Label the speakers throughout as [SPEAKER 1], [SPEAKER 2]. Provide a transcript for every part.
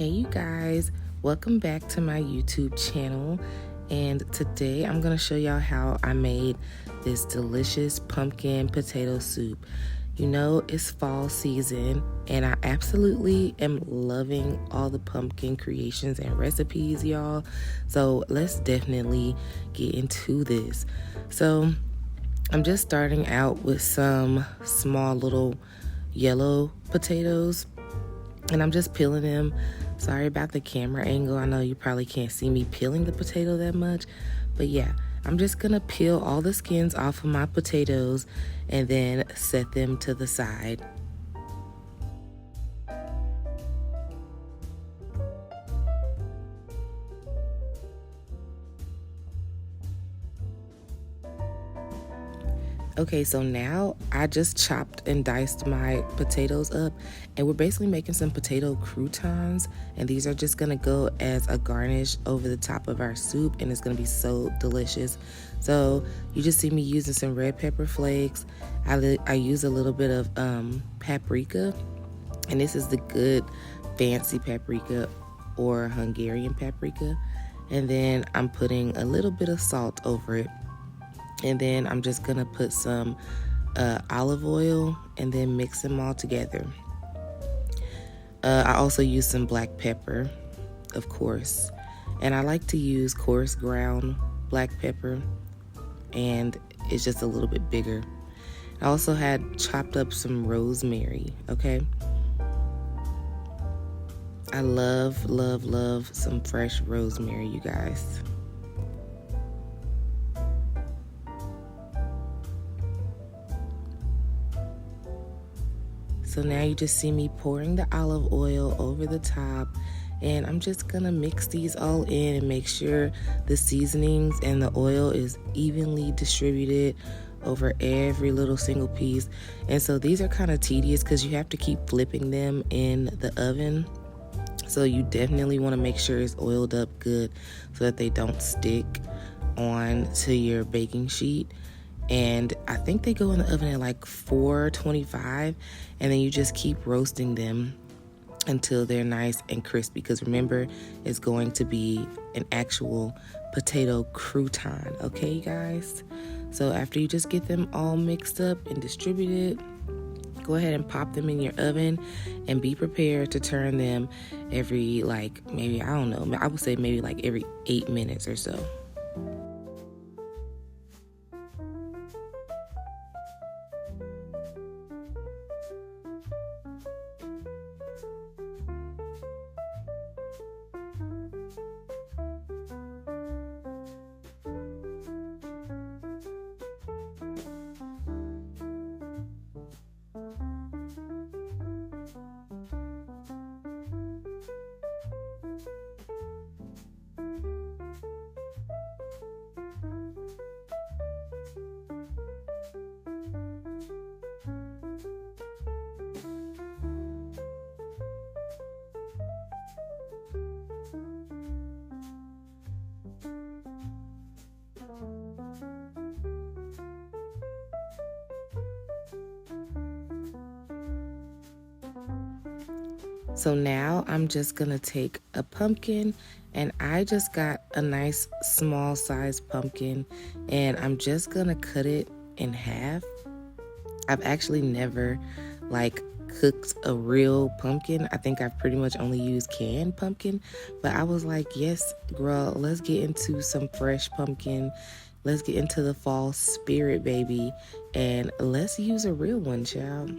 [SPEAKER 1] Hey you guys, welcome back to my YouTube channel, and today I'm going to show y'all how I made this delicious pumpkin potato soup. You know, it's fall season and I absolutely am loving all the pumpkin creations and recipes, y'all. So let's definitely get into this. So I'm just starting out with some small little yellow potatoes, and I'm just peeling them. Sorry about the camera angle. I know you probably can't see me peeling the potato that much, but yeah, I'm just gonna peel all the skins off of my potatoes and then set them to the side. Okay, so now I just chopped and diced my potatoes up, and we're basically making some potato croutons, and these are just gonna go as a garnish over the top of our soup, and it's gonna be so delicious. So you just see me using some red pepper flakes. I use a little bit of paprika, and this is the good fancy paprika or Hungarian paprika, and then I'm putting a little bit of salt over it. And then I'm just gonna put some olive oil and then mix them all together. I also use some black pepper, of course. And I like to use coarse ground black pepper, and it's just a little bit bigger. I also had chopped up some rosemary, okay? I love, love, love some fresh rosemary, you guys. So now you just see me pouring the olive oil over the top, and I'm just gonna mix these all in and make sure the seasonings and the oil is evenly distributed over every little single piece. And so these are kind of tedious because you have to keep flipping them in the oven. So you definitely want to make sure it's oiled up good so that they don't stick on to your baking sheet. And I think they go in the oven at like 425, and then you just keep roasting them until they're nice and crispy, because remember, it's going to be an actual potato crouton, okay you guys? So after you just get them all mixed up and distributed, go ahead and pop them in your oven and be prepared to turn them every maybe, I don't know, I would say maybe like every 8 minutes or so. So now I'm just gonna take a pumpkin, and I just got a nice small size pumpkin, and I'm just gonna cut it in half. I've actually never cooked a real pumpkin. I think I've pretty much only used canned pumpkin, but I was like, yes, girl, let's get into some fresh pumpkin. Let's get into the fall spirit, baby, and let's use a real one, child.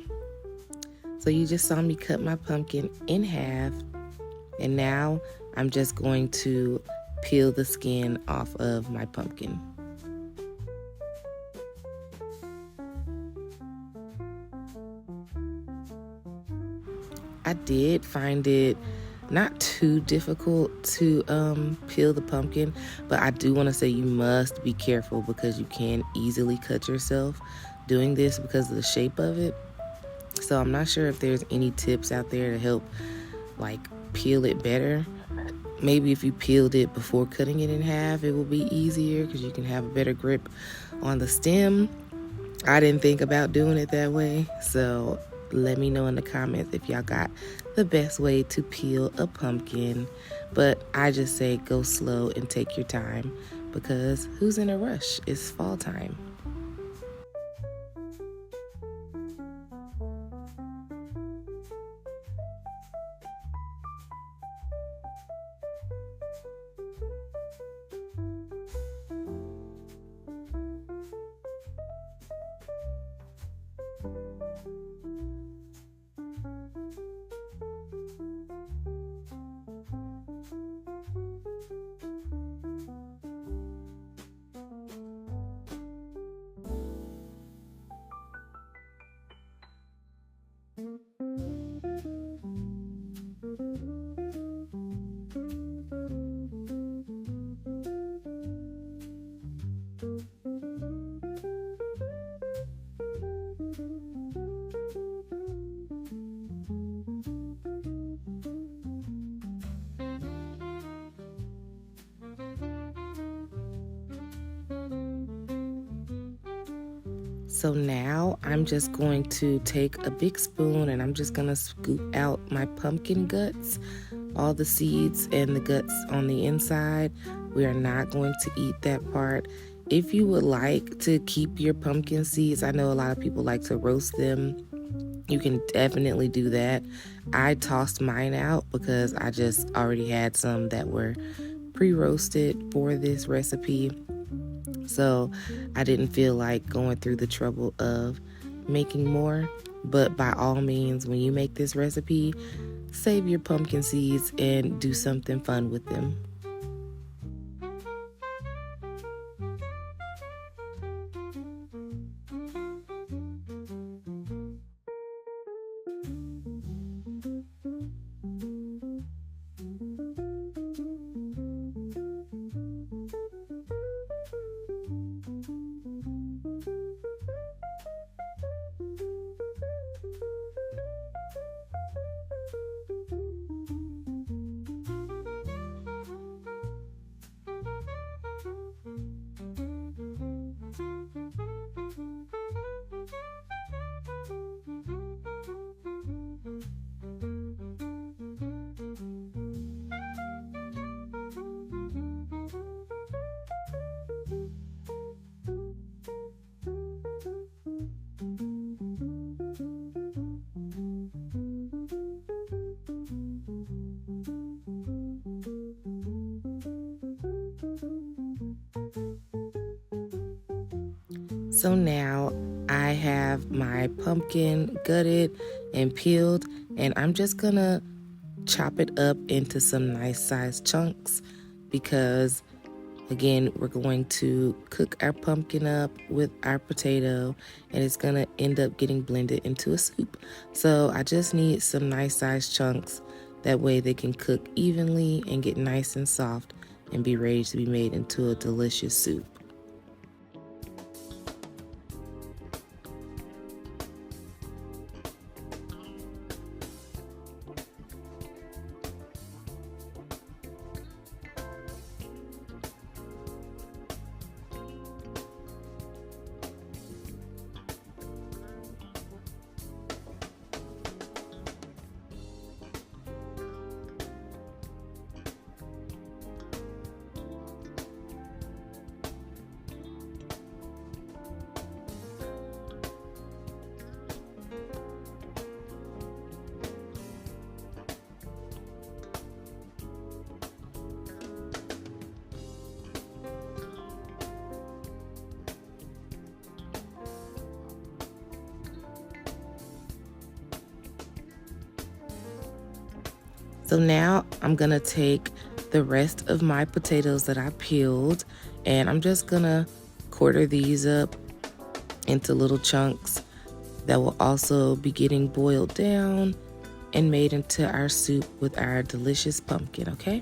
[SPEAKER 1] So you just saw me cut my pumpkin in half, and now I'm just going to peel the skin off of my pumpkin. I did find it not too difficult to peel the pumpkin, but I do want to say you must be careful because you can easily cut yourself doing this because of the shape of it. So I'm not sure if there's any tips out there to help peel it better. Maybe if you peeled it before cutting it in half, it will be easier because you can have a better grip on the stem. I didn't think about doing it that way, so let me know in the comments if y'all got the best way to peel a pumpkin, but I just say go slow and take your time because who's in a rush? It's fall time. So now I'm just going to take a big spoon and I'm just gonna scoop out my pumpkin guts, all the seeds and the guts on the inside. We are not going to eat that part. If you would like to keep your pumpkin seeds, I know a lot of people like to roast them. You can definitely do that. I tossed mine out because I just already had some that were pre-roasted for this recipe. So I didn't feel like going through the trouble of making more. But by all means, when you make this recipe, save your pumpkin seeds and do something fun with them. So now I have my pumpkin gutted and peeled, and I'm just gonna chop it up into some nice sized chunks because again, we're going to cook our pumpkin up with our potato and it's gonna end up getting blended into a soup. So I just need some nice sized chunks. That way they can cook evenly and get nice and soft and be ready to be made into a delicious soup. So now I'm gonna take the rest of my potatoes that I peeled and I'm just gonna quarter these up into little chunks that will also be getting boiled down and made into our soup with our delicious pumpkin, okay?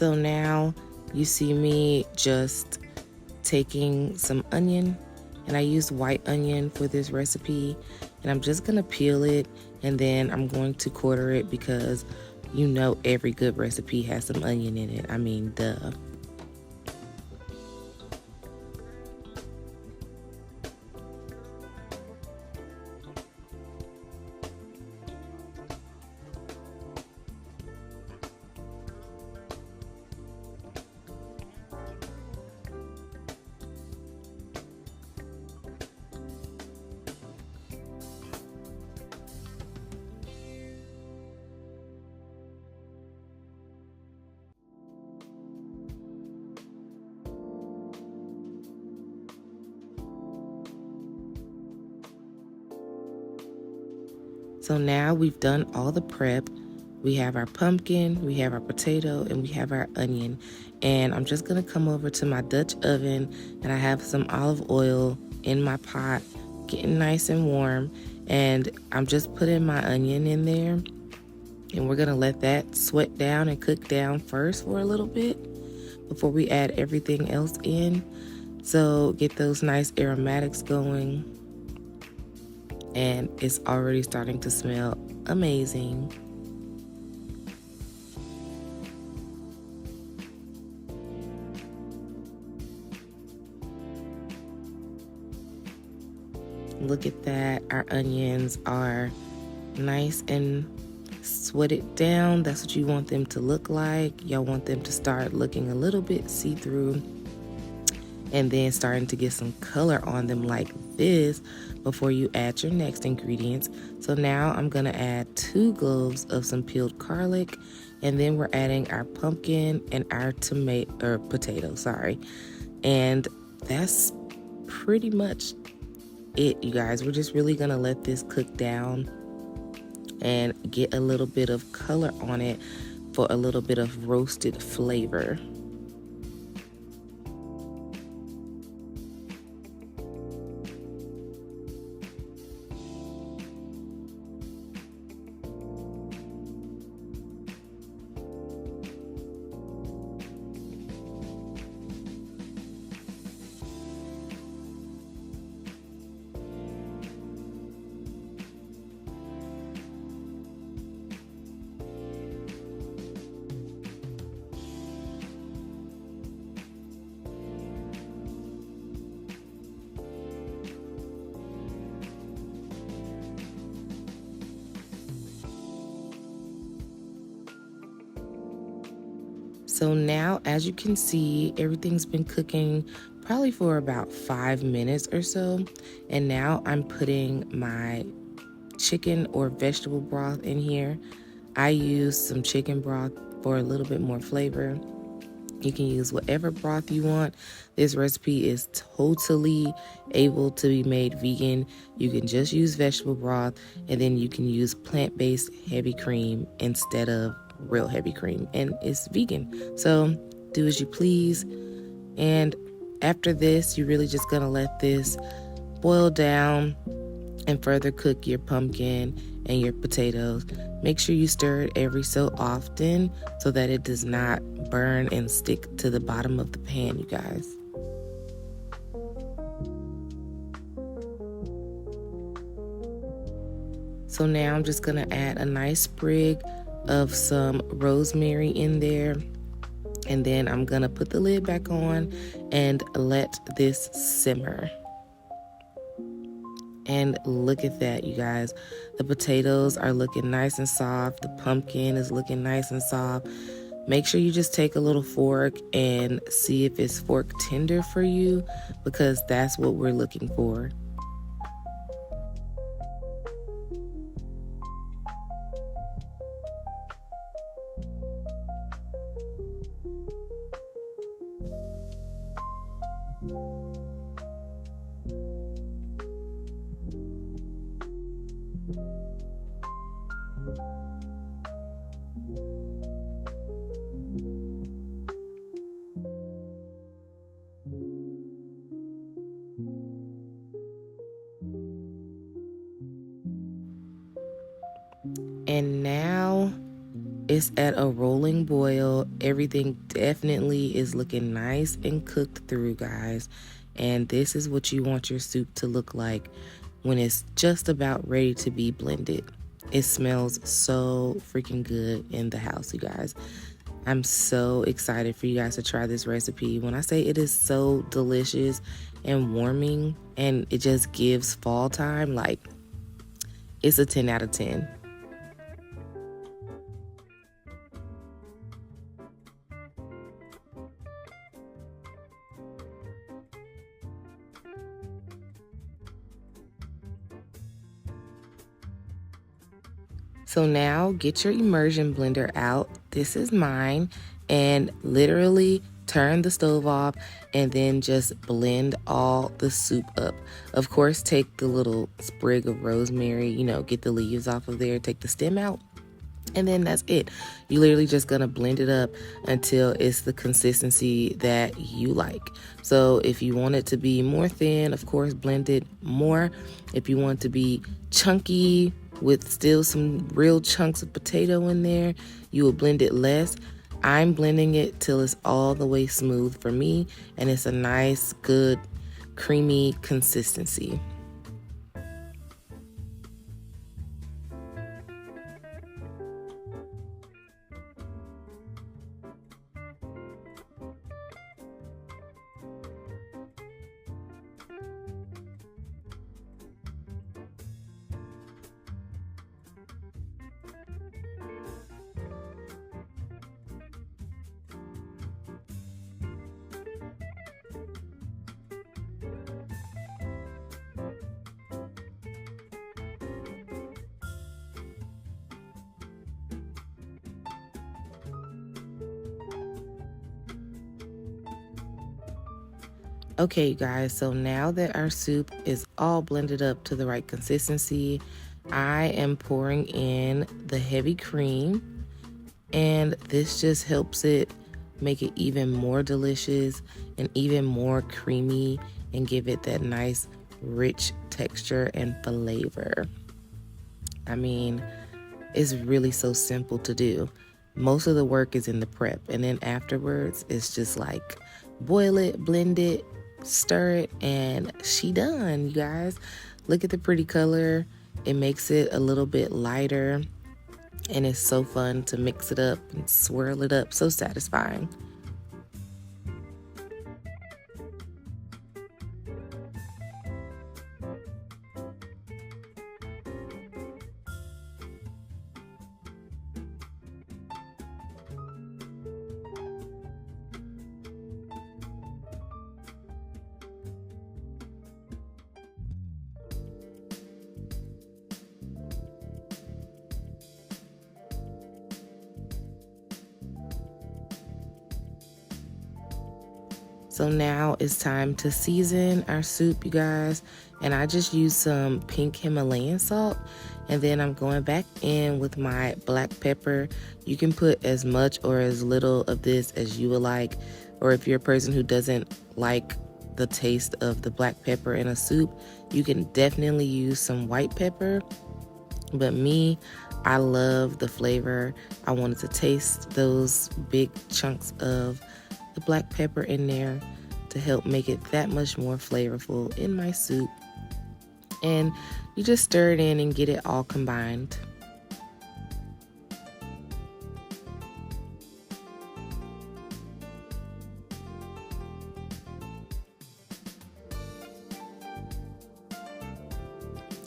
[SPEAKER 1] So now you see me just taking some onion, and I use white onion for this recipe, and I'm just gonna peel it, and then I'm going to quarter it because you know every good recipe has some onion in it. I mean, duh. So now we've done all the prep. We have our pumpkin, we have our potato, and we have our onion. And I'm just gonna come over to my Dutch oven, and I have some olive oil in my pot, getting nice and warm. And I'm just putting my onion in there, and we're gonna let that sweat down and cook down first for a little bit before we add everything else in. So get those nice aromatics going. And it's already starting to smell amazing. Look at that, our onions are nice and sweated down. That's what you want them to look like. Y'all want them to start looking a little bit see-through, and then starting to get some color on them like this before you add your next ingredients. So now I'm gonna add 2 cloves of some peeled garlic, and then we're adding our pumpkin and our potato, and that's pretty much it, you guys. We're just really gonna let this cook down and get a little bit of color on it for a little bit of roasted flavor. So now, as you can see, everything's been cooking probably for about 5 minutes or so. And now I'm putting my chicken or vegetable broth in here. I use some chicken broth for a little bit more flavor. You can use whatever broth you want. This recipe is totally able to be made vegan. You can just use vegetable broth, and then you can use plant-based heavy cream instead of real heavy cream, and it's vegan. So do as you please. And after this, you're really just gonna let this boil down and further cook your pumpkin and your potatoes. Make sure you stir it every so often so that it does not burn and stick to the bottom of the pan, you guys. So now I'm just gonna add a nice sprig of some rosemary in there, and then I'm gonna put the lid back on and let this simmer. And look at that, you guys. The potatoes are looking nice and soft. The pumpkin is looking nice and soft. Make sure you just take a little fork and see if it's fork tender for you, because that's what we're looking for. And now it's at a rolling boil. Everything definitely is looking nice and cooked through, guys. And this is what you want your soup to look like when it's just about ready to be blended. It smells so freaking good in the house, you guys. I'm so excited for you guys to try this recipe. When I say it is so delicious and warming and it just gives fall time, like, it's a 10 out of 10. So now get your immersion blender out. This is mine. And literally turn the stove off and then just blend all the soup up. Of course, take the little sprig of rosemary, get the leaves off of there, take the stem out. And then that's it. You're literally just gonna blend it up until it's the consistency that you like. So if you want it to be more thin, of course, blend it more. If you want it to be chunky with still some real chunks of potato in there, you will blend it less. I'm blending it till it's all the way smooth for me, and it's a nice, good, creamy consistency. Okay, you guys, so now that our soup is all blended up to the right consistency, I am pouring in the heavy cream, and this just helps it make it even more delicious and even more creamy and give it that nice, rich texture and flavor. I mean, it's really so simple to do. Most of the work is in the prep, and then afterwards, it's just like boil it, blend it, stir it, and she done, you guys. Look at the pretty color. It makes it a little bit lighter, and it's so fun to mix it up and swirl it up. So satisfying. So now it's time to season our soup, you guys. And I just used some pink Himalayan salt. And then I'm going back in with my black pepper. You can put as much or as little of this as you would like. Or if you're a person who doesn't like the taste of the black pepper in a soup, you can definitely use some white pepper. But me, I love the flavor. I wanted to taste those big chunks of the black pepper in there to help make it that much more flavorful in my soup. And you just stir it in and get it all combined.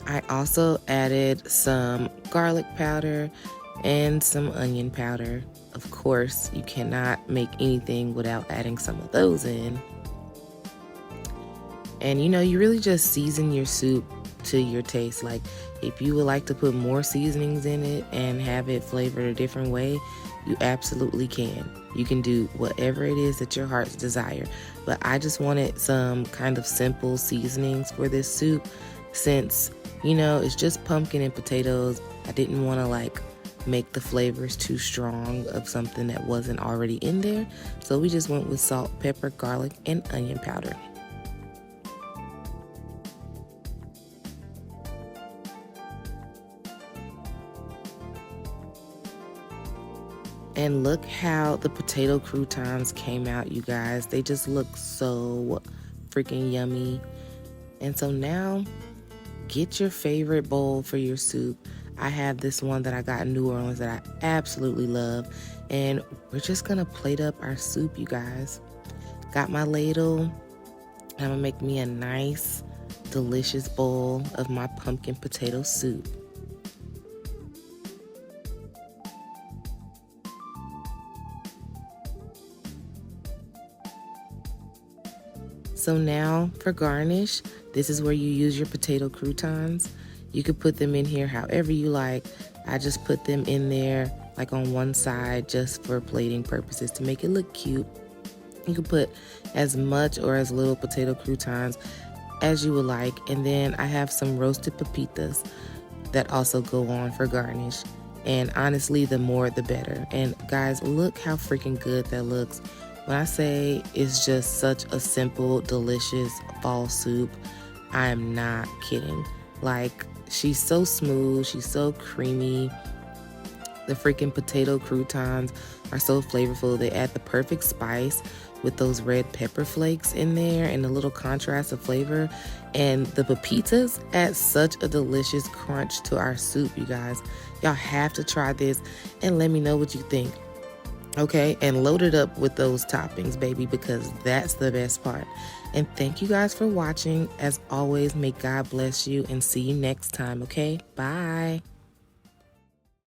[SPEAKER 1] I also added some garlic powder and some onion powder. Of course, you cannot make anything without adding some of those in. And you really just season your soup to your taste. Like, if you would like to put more seasonings in it and have it flavored a different way, you absolutely can. You can do whatever it is that your heart's desire. But I just wanted some kind of simple seasonings for this soup since, it's just pumpkin and potatoes. I didn't want to make the flavors too strong of something that wasn't already in there. So we just went with salt, pepper, garlic, and onion powder. And look how the potato croutons came out, you guys. They just look so freaking yummy. And so now, get your favorite bowl for your soup. I have this one that I got in New Orleans that I absolutely love. And we're just gonna plate up our soup, you guys. Got my ladle. I'm gonna make me a nice, delicious bowl of my pumpkin potato soup. So now for garnish, this is where you use your potato croutons. You could put them in here however you like. I just put them in there like on one side just for plating purposes to make it look cute. You can put as much or as little potato croutons as you would like. And then I have some roasted pepitas that also go on for garnish. And honestly, the more the better. And guys, look how freaking good that looks. When I say it's just such a simple, delicious fall soup, I am not kidding. Like, she's so smooth, she's so creamy. The freaking potato croutons are so flavorful. They add the perfect spice with those red pepper flakes in there and a little contrast of flavor. And the pepitas add such a delicious crunch to our soup, you guys. Y'all have to try this and let me know what you think. Okay, and load it up with those toppings, baby, because that's the best part. And thank you guys for watching. As always, may God bless you and see you next time, okay? Bye.